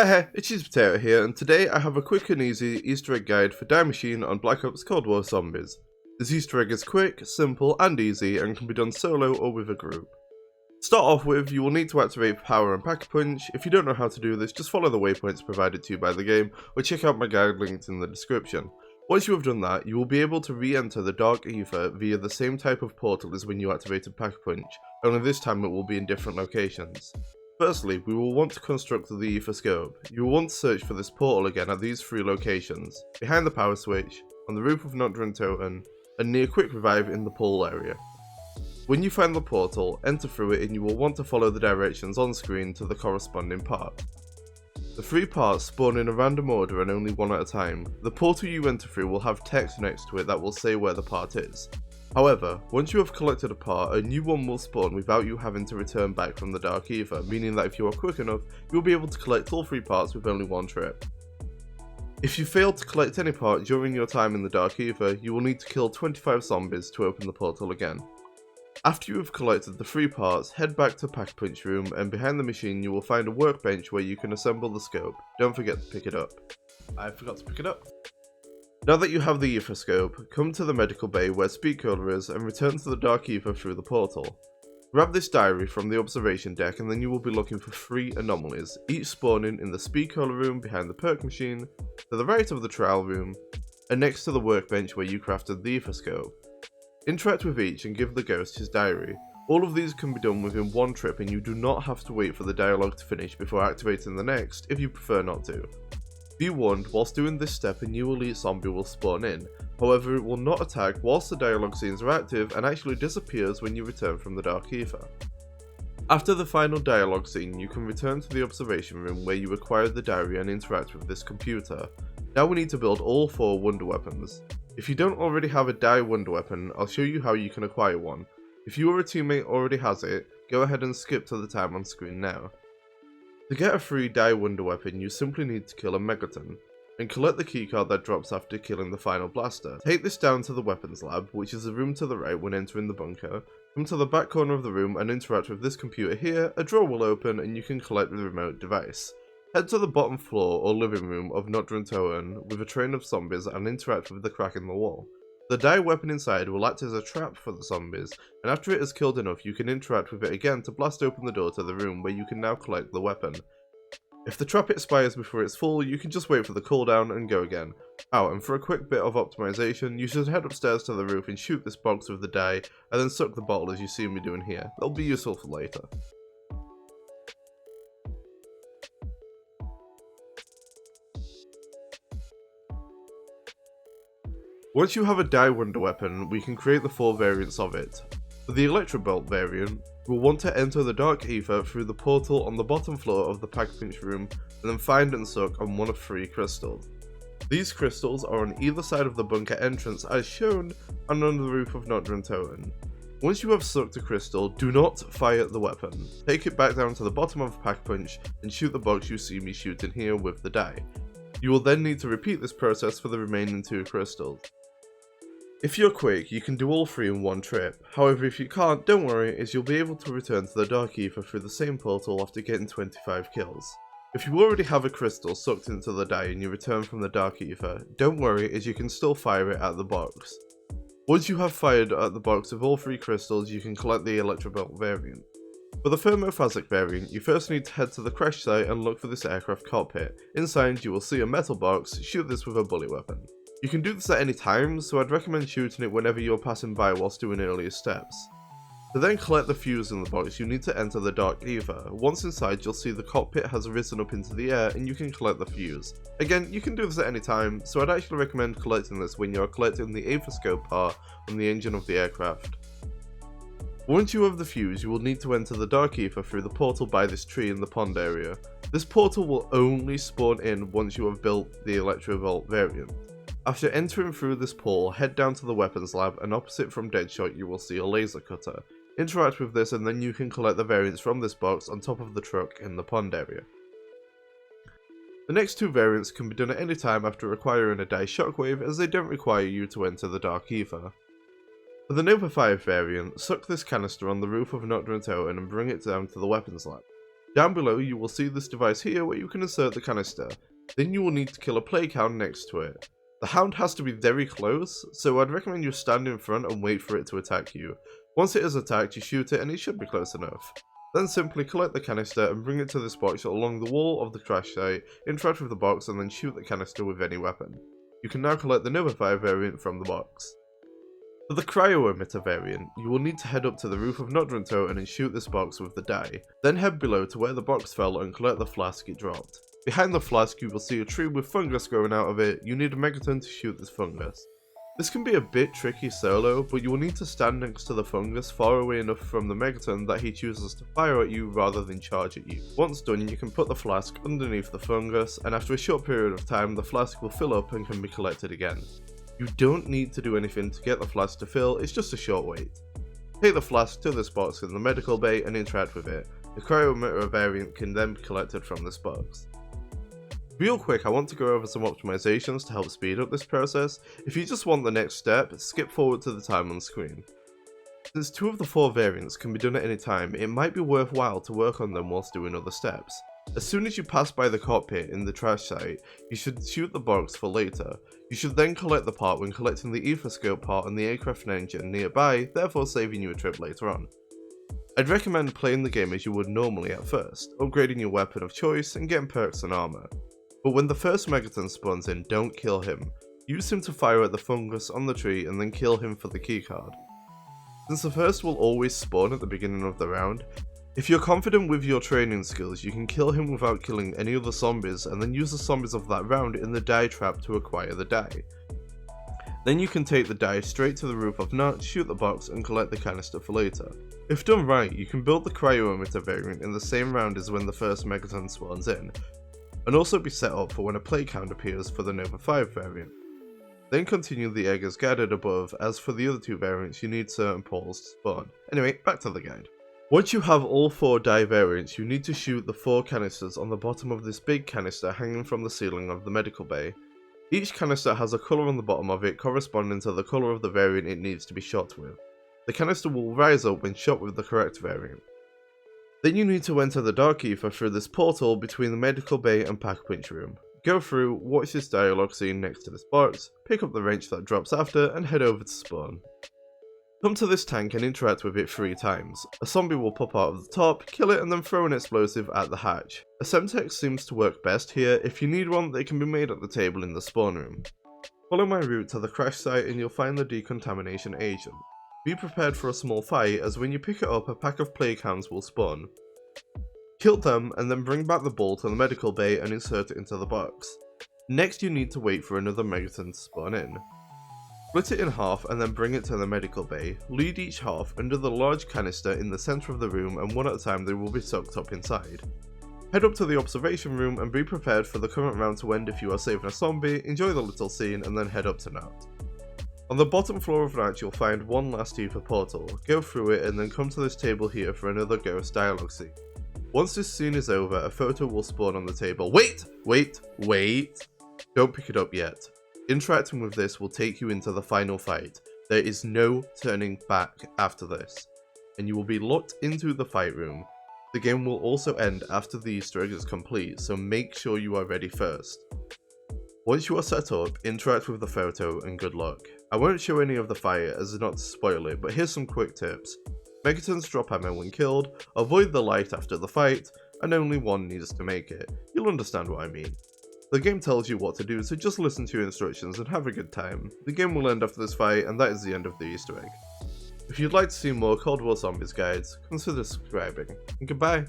Hey, it's Cheese Potato here, and today I have a quick and easy Easter egg guide for Die Machine on Black Ops Cold War Zombies. This Easter egg is quick, simple, and easy, and can be done solo or with a group. To start off with, you will need to activate Power and Pack-a-Punch. If you don't know how to do this, just follow the waypoints provided to you by the game, or check out my guide linked in the description. Once you have done that, you will be able to re-enter the Dark Aether via the same type of portal as when you activated Pack-a-Punch, only this time it will be in different locations. Firstly, we will want to construct the Aether Scope. You will want to search for this portal again at these three locations: behind the power switch, on the roof of Nocturne Totem, and near Quick Revive in the pool area. When you find the portal, enter through it and you will want to follow the directions on screen to the corresponding part. The three parts spawn in a random order and only one at a time. The portal you enter through will have text next to it that will say where the part is. However, once you have collected a part, a new one will spawn without you having to return back from the Dark Aether, meaning that if you are quick enough, you will be able to collect all three parts with only one trip. If you fail to collect any part during your time in the Dark Aether, you will need to kill 25 zombies to open the portal again. After you have collected the three parts, head back to Pack-a-Punch room, and behind the machine you will find a workbench where you can assemble the scope. Don't forget to pick it up. I forgot to pick it up. Now that you have the Aether Scope, come to the medical bay where Speed Cola is and return to the Dark Aether through the portal. Grab this diary from the observation deck and then you will be looking for 3 anomalies, each spawning in the Speed Cola room behind the perk machine, to the right of the trial room, and next to the workbench where you crafted the Aether Scope. Interact with each and give the ghost his diary. All of these can be done within one trip and you do not have to wait for the dialogue to finish before activating the next if you prefer not to. Be warned, whilst doing this step a new elite zombie will spawn in, however it will not attack whilst the dialogue scenes are active and actually disappears when you return from the Dark Aether. After the final dialogue scene, you can return to the observation room where you acquired the diary and interact with this computer. Now we need to build all 4 wonder weapons. If you don't already have a Die wonder weapon, I'll show you how you can acquire one. If you or a teammate already has it, go ahead and skip to the time on screen now. To get a free Die wonder weapon, you simply need to kill a Megaton, and collect the keycard that drops after killing the final blaster. Take this down to the weapons lab, which is the room to the right when entering the bunker. Come to the back corner of the room and interact with this computer here. A drawer will open and you can collect the remote device. Head to the bottom floor or living room of Nocturne Totem with a train of zombies and interact with the crack in the wall. The Die weapon inside will act as a trap for the zombies, and after it has killed enough you can interact with it again to blast open the door to the room where you can now collect the weapon. If the trap expires before it's full, you can just wait for the cooldown and go again. And for a quick bit of optimization, you should head upstairs to the roof and shoot this box with the Die, and then suck the bottle as you see me doing here. That'll be useful for later. Once you have a Die wonder weapon, we can create the 4 variants of it. For the Electrobolt variant, we'll want to enter the Dark Aether through the portal on the bottom floor of the Pack-a-Punch room and then find and suck on one of 3 crystals. These crystals are on either side of the bunker entrance as shown and on the roof of Nocturne Totem. Once you have sucked a crystal, do not fire the weapon. Take it back down to the bottom of Pack-a-Punch and shoot the box you see me shooting here with the Die. You will then need to repeat this process for the remaining 2 crystals. If you're quick, you can do all 3 in one trip. However, if you can't, don't worry, as you'll be able to return to the Dark Aether through the same portal after getting 25 kills. If you already have a crystal sucked into the Die and you return from the Dark Aether, don't worry, as you can still fire it at the box. Once you have fired at the box with all 3 crystals, you can collect the Electrobolt variant. For the Thermophasic variant, you first need to head to the crash site and look for this aircraft cockpit. Inside, you will see a metal box. Shoot this with a bullet weapon. You can do this at any time, so I'd recommend shooting it whenever you're passing by whilst doing earlier steps. To then collect the fuse in the box, you need to enter the Dark Aether. Once inside, you'll see the cockpit has risen up into the air and you can collect the fuse. Again, you can do this at any time, so I'd actually recommend collecting this when you are collecting the Aether Scope part from the engine of the aircraft. Once you have the fuse, you will need to enter the Dark Aether through the portal by this tree in the pond area. This portal will only spawn in once you have built the Electrobolt variant. After entering through this portal, head down to the weapons lab and opposite from Deadshot you will see a laser cutter. Interact with this and then you can collect the variants from this box on top of the truck in the pond area. The next 2 variants can be done at any time after acquiring a Die Shockwave, as they don't require you to enter the Dark Aether. For the Nova 5 variant, suck this canister on the roof of Nocturne Totem and bring it down to the weapons lab. Down below you will see this device here where you can insert the canister. Then you will need to kill a plague hound next to it. The hound has to be very close, so I'd recommend you stand in front and wait for it to attack you. Once it is attacked, you shoot it and it should be close enough. Then simply collect the canister and bring it to this box along the wall of the crash site, interact with the box and then shoot the canister with any weapon. You can now collect the Nova 5 variant from the box. For the Cryo-Emitter variant, you will need to head up to the roof of Nodranto and then shoot this box with the D.I.E. Then head below to where the box fell and collect the flask it dropped. Behind the flask you will see a tree with fungus growing out of it. You need a megaton to shoot this fungus. This can be a bit tricky solo, but you will need to stand next to the fungus far away enough from the megaton that he chooses to fire at you rather than charge at you. Once done, you can put the flask underneath the fungus, and after a short period of time the flask will fill up and can be collected again. You don't need to do anything to get the flask to fill, it's just a short wait. Take the flask to this box in the medical bay and interact with it. The Cryo-Emitter variant can then be collected from this box. Real quick, I want to go over some optimizations to help speed up this process. If you just want the next step, skip forward to the time on screen. Since 2 of the 4 variants can be done at any time, it might be worthwhile to work on them whilst doing other steps. As soon as you pass by the cockpit in the trash site, you should shoot the box for later. You should then collect the part when collecting the Aether Scope part and the aircraft engine nearby, therefore saving you a trip later on. I'd recommend playing the game as you would normally at first, upgrading your weapon of choice and getting perks and armor. But when the first megaton spawns in, don't kill him. Use him to fire at the fungus on the tree and then kill him for the keycard. Since the first will always spawn at the beginning of the round, if you're confident with your training skills, you can kill him without killing any other zombies and then use the zombies of that round in the D.I.E trap to acquire the D.I.E. Then you can take the D.I.E straight to the roof of Nut, shoot the box and collect the canister for later. If done right, you can build the Cryo-Emitter variant in the same round as when the first megaton spawns in, and also be set up for when a plague hound appears for the Nova 5 variant. Then continue the egg as guided above. As for the other 2 variants, you need certain portals to spawn. Anyway, back to the guide. Once you have all 4 D.I.E variants, you need to shoot the 4 canisters on the bottom of this big canister hanging from the ceiling of the medical bay. Each canister has a colour on the bottom of it corresponding to the colour of the variant it needs to be shot with. The canister will rise up when shot with the correct variant. Then you need to enter the Dark Aether through this portal between the medical bay and pack winch room. Go through, watch this dialogue scene next to this box, pick up the wrench that drops after and head over to spawn. Come to this tank and interact with it 3 times. A zombie will pop out of the top, kill it and then throw an explosive at the hatch. A Semtex seems to work best here. If you need one, they can be made at the table in the spawn room. Follow my route to the crash site and you'll find the Decontamination Agent. Be prepared for a small fight, as when you pick it up a pack of plague hounds will spawn. Kill them and then bring back the ball to the medical bay and insert it into the box. Next you need to wait for another megaton to spawn in. Split it in half and then bring it to the medical bay. Lead each half under the large canister in the centre of the room and one at a time they will be sucked up inside. Head up to the observation room and be prepared for the current round to end if you are saving a zombie, enjoy the little scene and then head up to Nut. On the bottom floor of Nut you'll find one last Aether portal. Go through it and then come to this table here for another ghost dialogue scene. Once this scene is over, a photo will spawn on the table. Wait! Don't pick it up yet. Interacting with this will take you into the final fight. There is no turning back after this, and you will be locked into the fight room. The game will also end after the Easter egg is complete, so make sure you are ready first. Once you are set up, interact with the photo and good luck. I won't show any of the fight as not to spoil it, but here's some quick tips. Megatons drop ammo when killed, avoid the light after the fight, and only one needs to make it. You'll understand what I mean. The game tells you what to do, so just listen to your instructions and have a good time. The game will end after this fight, and that is the end of the Easter egg. If you'd like to see more Cold War Zombies guides, consider subscribing, and goodbye!